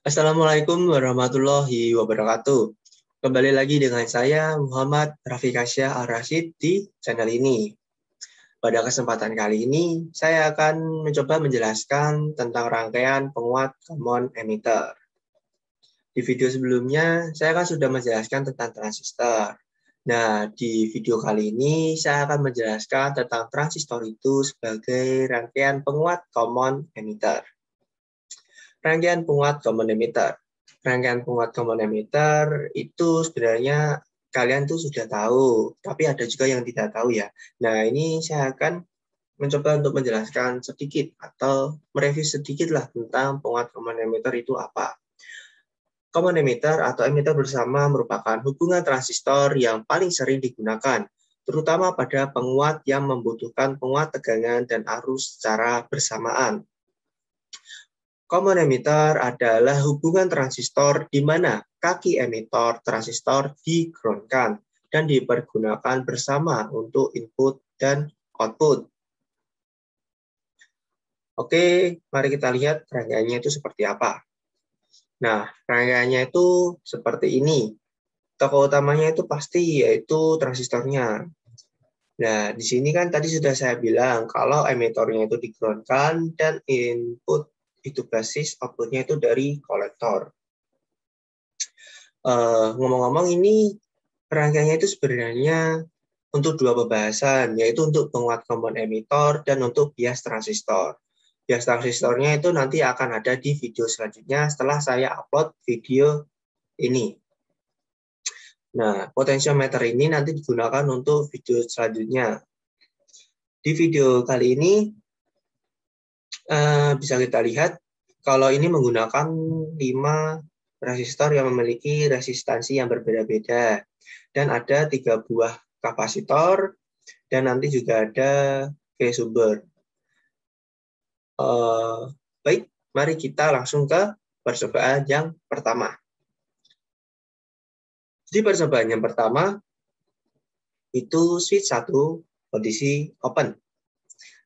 Assalamualaikum warahmatullahi wabarakatuh. Kembali lagi dengan saya Muhammad Rafikasya Al-Rashid di channel ini. Pada kesempatan kali ini, saya akan mencoba menjelaskan tentang rangkaian penguat common emitter. Di video sebelumnya, saya kan sudah menjelaskan tentang transistor. Nah, di video kali ini, saya akan menjelaskan tentang transistor itu sebagai rangkaian penguat common emitter. Rangkaian penguat common emitter. Rangkaian penguat common emitter itu sebenarnya kalian tuh sudah tahu, tapi ada juga yang tidak tahu ya. Nah, ini saya akan mencoba untuk menjelaskan sedikit atau mereview sedikit lah tentang penguat common emitter itu apa. Common emitter atau emitter bersama merupakan hubungan transistor yang paling sering digunakan, terutama pada penguat yang membutuhkan penguat tegangan dan arus secara bersamaan. Common emitter adalah hubungan transistor di mana kaki emitor transistor di-ground-kan dan dipergunakan bersama untuk input dan output. Oke, mari kita lihat rangkaiannya itu seperti apa. Nah, rangkaiannya itu seperti ini. Tokoh utamanya itu pasti yaitu transistornya. Nah, di sini kan tadi sudah saya bilang kalau emitornya itu di-ground-kan dan input itu basis, outputnya itu dari kolektor. Ngomong-ngomong ini rangkaiannya itu sebenarnya untuk dua pembahasan, yaitu untuk penguat common emitter dan untuk bias transistor. Bias transistornya itu nanti akan ada di video selanjutnya setelah saya upload video ini. Nah, potentiometer ini nanti digunakan untuk video selanjutnya. Di video kali ini bisa kita lihat kalau ini menggunakan 5 resistor yang memiliki resistansi yang berbeda-beda. Dan ada 3 buah kapasitor, dan nanti juga ada sumber. Baik, mari kita langsung ke percobaan yang pertama. Di percobaan yang pertama, itu switch 1 kondisi open.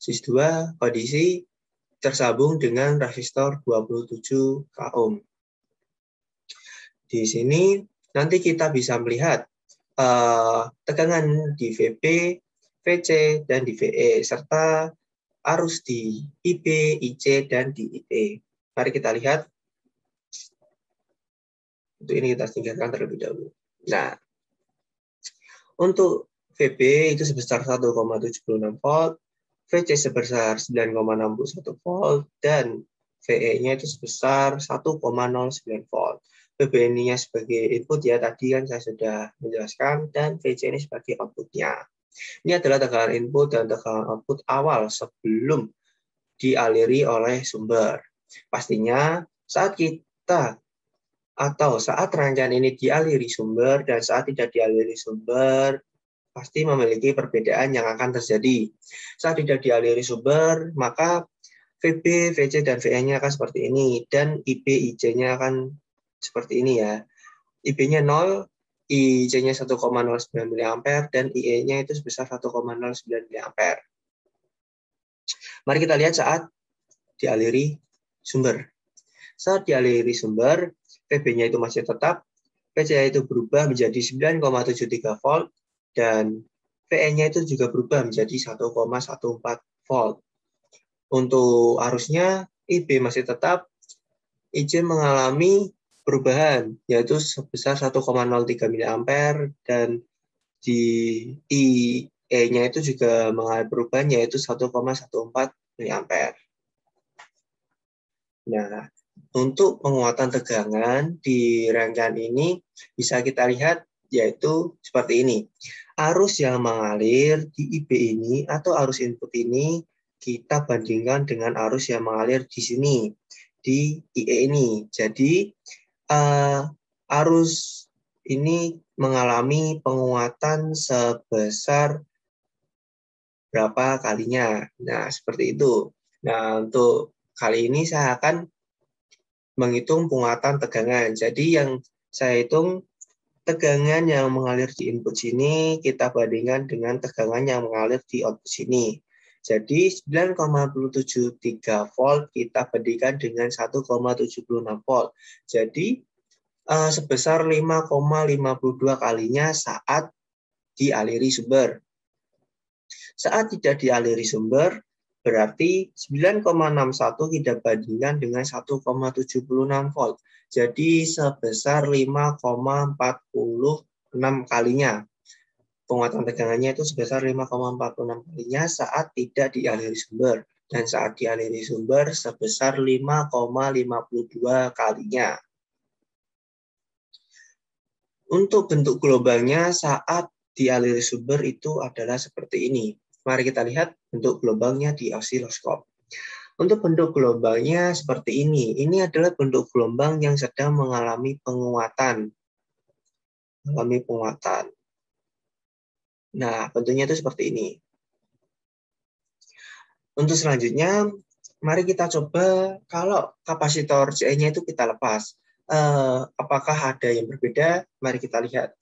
Switch 2 kondisi tersambung dengan resistor 27 ohm. Di sini nanti kita bisa melihat tegangan di VB, VC, dan di VE, serta arus di IB, IC, dan di IE. Mari kita lihat. Untuk ini kita tinggalkan terlebih dahulu. Nah, untuk VB itu sebesar 1,76 volt, VC sebesar 9,61 volt, dan VE-nya itu sebesar 1,09 volt. VB-nya sebagai input ya, tadi kan saya sudah menjelaskan, dan VC ini sebagai outputnya. Ini adalah tekanan input dan tekanan output awal sebelum dialiri oleh sumber. Pastinya saat kita atau saat rangkaian ini dialiri sumber dan saat tidak dialiri sumber, pasti memiliki perbedaan yang akan terjadi. Saat tidak dialiri sumber, maka VB, VC, dan VE-nya akan seperti ini, dan IB, IC-nya akan seperti ini ya. IB-nya 0, IC-nya 1,09 mA, dan IE-nya itu sebesar 1,09 mA. Mari kita lihat saat dialiri sumber. Saat dialiri sumber, VB-nya itu masih tetap, VC itu berubah menjadi 9,73 volt, dan VE-nya itu juga berubah menjadi 1,14 volt. Untuk arusnya, IB masih tetap, IC mengalami perubahan, yaitu sebesar 1,03 mA, dan di IE-nya itu juga mengalami perubahan, yaitu 1,14 mA. Nah, untuk penguatan tegangan di rangkaian ini bisa kita lihat yaitu seperti ini. Arus yang mengalir di IB ini atau arus input ini kita bandingkan dengan arus yang mengalir di sini, di IE ini. Jadi, arus ini mengalami penguatan sebesar berapa kalinya. Nah, seperti itu. Nah, untuk kali ini saya akan menghitung penguatan tegangan. Jadi yang saya hitung tegangan yang mengalir di input sini kita bandingkan dengan tegangan yang mengalir di output sini. Jadi 9,73 volt kita bandingkan dengan 1,76 volt. Jadi sebesar 5,52 kalinya saat dialiri sumber. Saat tidak dialiri sumber, berarti 9,61 kita bandingkan dengan 1,76 volt. Jadi sebesar 5,46 kalinya. Penguatan tegangannya itu sebesar 5,46 kalinya saat tidak dialiri sumber. Dan saat dialiri sumber sebesar 5,52 kalinya. Untuk bentuk gelombangnya saat dialiri sumber itu adalah seperti ini. Mari kita lihat bentuk gelombangnya di osiloskop. Untuk bentuk gelombangnya seperti ini. Ini adalah bentuk gelombang yang sedang mengalami penguatan. Nah, bentuknya itu seperti ini. Untuk selanjutnya, mari kita coba kalau kapasitor CE-nya itu kita lepas. Apakah ada yang berbeda? Mari kita lihat.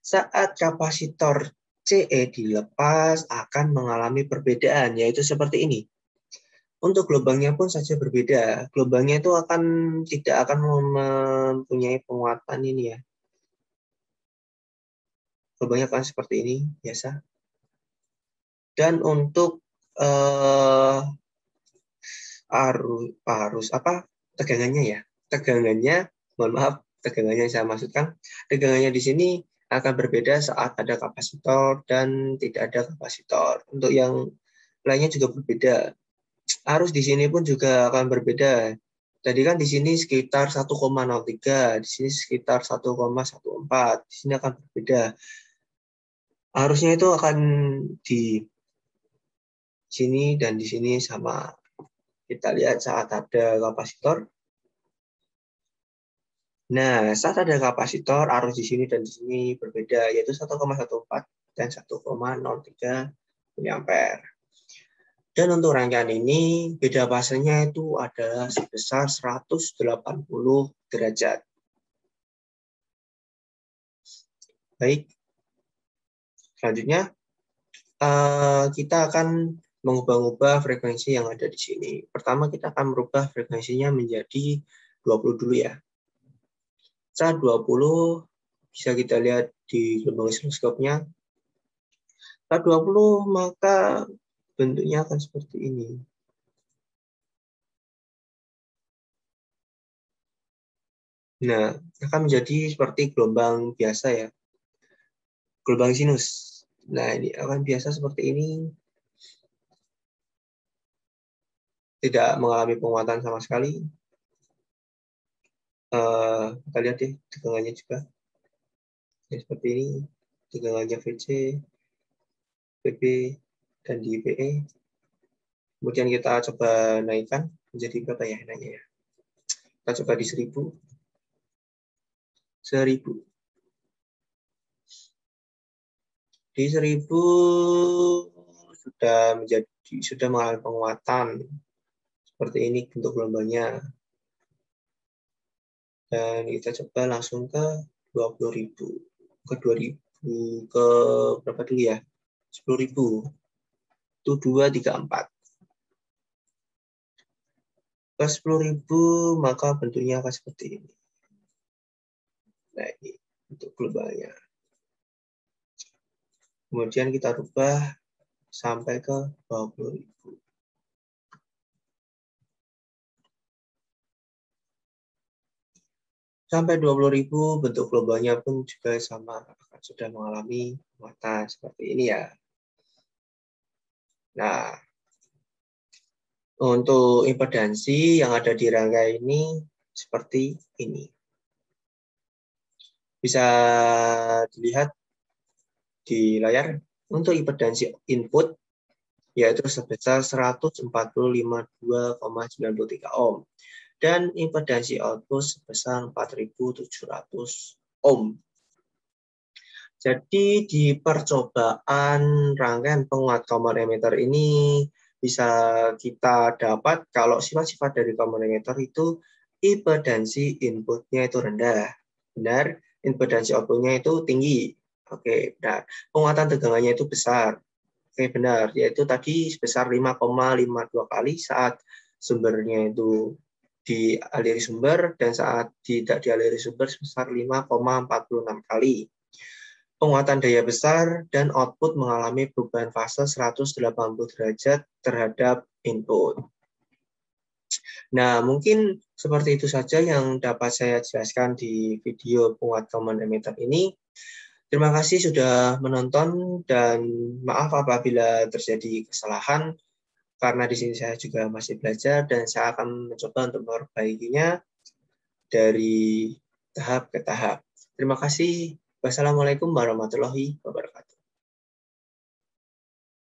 Saat kapasitor CE dilepas akan mengalami perbedaan, yaitu seperti ini. Untuk gelombangnya pun saja berbeda. Gelombangnya itu tidak akan mempunyai penguatan ini ya. Gelombangnya akan seperti ini, biasa. Dan untuk tegangannya ya. Tegangannya saya maksudkan, tegangannya di sini akan berbeda saat ada kapasitor dan tidak ada kapasitor. Untuk yang lainnya juga berbeda. Arus di sini pun juga akan berbeda. Tadi kan di sini sekitar 1,03, di sini sekitar 1,14. Di sini akan berbeda. Arusnya itu akan di sini dan di sini sama. Kita lihat saat ada kapasitor. Nah, saat ada kapasitor, arus di sini dan di sini berbeda, yaitu 1,14 dan 1,03 mA. Dan untuk rangkaian ini, beda fasenya itu adalah sebesar 180 derajat. Baik, selanjutnya kita akan mengubah-ubah frekuensi yang ada di sini. Pertama, kita akan merubah frekuensinya menjadi 20 dulu ya. Saat 20 bisa kita lihat di gelombang osiloskopnya. Saat 20 maka bentuknya akan seperti ini. Nah, akan menjadi seperti gelombang biasa ya. Gelombang sinus. Nah, ini akan biasa seperti ini. Tidak mengalami penguatan sama sekali. Kita lihat deh tegangannya juga. Ya, seperti ini. Tegangannya VC, VB, dan di VE. Kemudian kita coba naikkan menjadi berapa ya enaknya ya. Kita coba di 1000. 1000. Di 1000 sudah mengalami penguatan. Seperti ini bentuk gelombangnya. Dan kita coba langsung ke 20.000. Ke 2000 ke berapa dulu ya? 10.000. Itu 2, 3, 4. Ke 10.000 maka bentuknya akan seperti ini. Nah, ini untuk gelombangnya. Kemudian kita rubah sampai ke 20.000. Sampai 20.000 bentuk gelombangnya pun juga sama, akan sudah mengalami penguatan seperti ini ya. Nah, untuk impedansi yang ada di rangka ini seperti ini. Bisa dilihat di layar. Untuk impedansi input yaitu sebesar 145,2,93 ohm. Dan impedansi output sebesar 4.700 ohm. Jadi di percobaan rangkaian penguat common emitter ini bisa kita dapat kalau sifat-sifat dari common emitter itu impedansi inputnya itu rendah. Benar, impedansi outputnya itu tinggi. Oke, benar. Penguatan tegangannya itu besar. Oke, benar. Yaitu tadi sebesar 5,52 kali saat sumbernya itu dialiri sumber dan saat tidak dialiri sumber sebesar 5,46 kali. Penguatan daya besar dan output mengalami perubahan fase 180 derajat terhadap input. Nah, mungkin seperti itu saja yang dapat saya jelaskan di video penguat common emitter ini. Terima kasih sudah menonton dan maaf apabila terjadi kesalahan karena di sini saya juga masih belajar dan saya akan mencoba untuk memperbaikinya dari tahap ke tahap. Terima kasih. Wassalamualaikum warahmatullahi wabarakatuh.